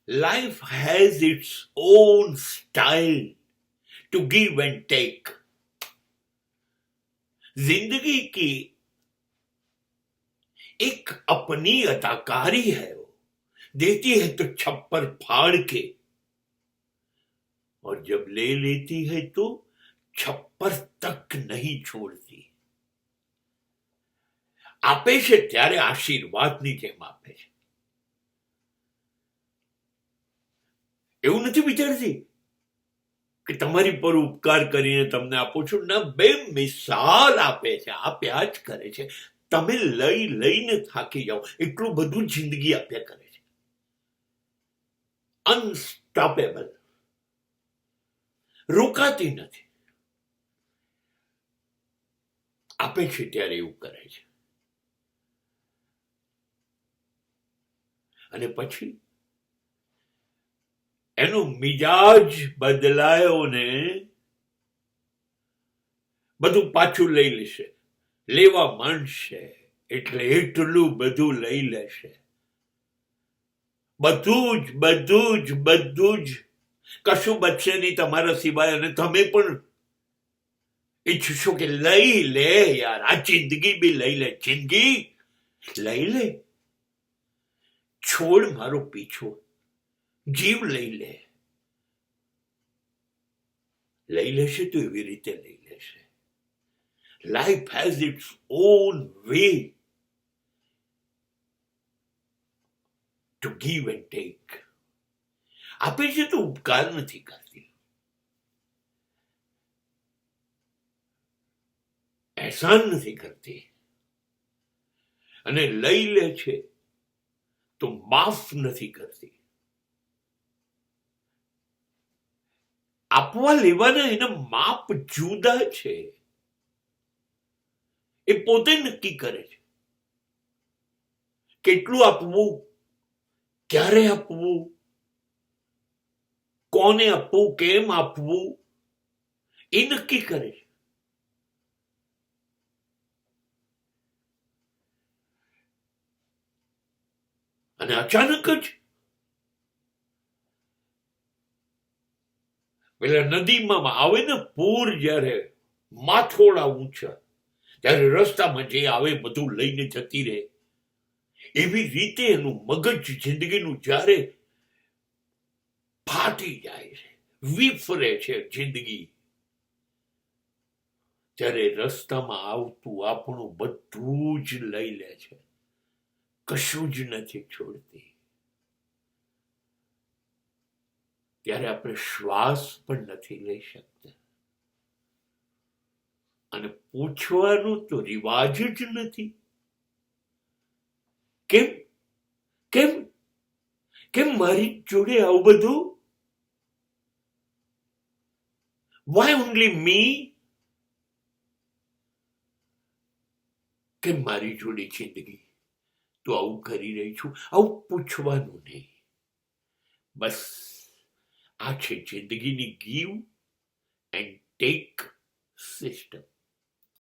Life has its own style to give and take. जिंदगी की एक अपनी अदाकारी है, वो देती है तो छप्पर फाड़ के, और जब ले लेती है तो छप्पर तक नहीं छोड़ती. આપે છે ત્યારે આશીર્વાદની જેમ આપે છે. એવું નથી વિચારતી કે તમારી પર ઉપકાર કરીને તમને આપું છું. ના, બે મિસાલ આપે છે, આપ્યા જ કરે છે. તમે લઈ લઈને થાકી જાઓ એટલું બધું જિંદગી આપ્યા કરે છે. અનસ્ટોપેબલ, રોકાતી નથી. આપે છે ત્યારે એવું કરે છે, અને પછી એનો મિજાજ બદલાયો ને બધું પાછું લઈ લેશે. લેવા માંડશે એટલે એટલું બધું લઈ લેશે. બધું જ બધું જ બધું જ, કશું બચશે નહીં તમારા સિવાય. અને તમે પણ ઈચ્છશો કે લઈ લે યાર, આ જિંદગી બી લઈ લે. જિંદગી લઈ લે, છોડ મારો પીછો, જીવ લઈ લે. લઈ લેશે તો એવી રીતે લઈ લેશે. Life has its own way to give and take. આપે છે તો ઉપકાર નથી કરતી, એહસાન નથી કરતી. અને લઈ લે છે તો માફ નથી કરતી. આપવા લેવાના એના માપ જુદા છે. એ પોતે નક્કી કરે છે કેટલું આપવું, ક્યારે આપવું, કોને આપવું, કેમ આપવું, એ નક્કી કરે છે. અને અચાનક જ પેલા નદીમાં આવે ને પૂર, જ્યારે માથોડા ઊંચા, ત્યારે રસ્તામાં જે આવે બધું લઈને જતી રહે. એવી રીતે એનું મગજ જિંદગીનું જ્યારે ફાટી જાય છે, વિફરે છે જિંદગી, ત્યારે રસ્તામાં આવતું આપણું બધું જ લઈ લે છે, કશું જ નથી છોડતી. ત્યારે આપણે શ્વાસ પણ નથી લઈ શકતા. અને પૂછવાનું તો રિવાજ જ નથી. કેમ કેમ કેમ મારી જોડે આવું બધું? વાય ઓનલી મી? કેમ મારી જોડે જિંદગી તો આવું કરી રહી છું? આવું પૂછવાનું નહીં. બસ આ છે જિંદગીની ગીવ એન્ડ ટેક સિસ્ટમ.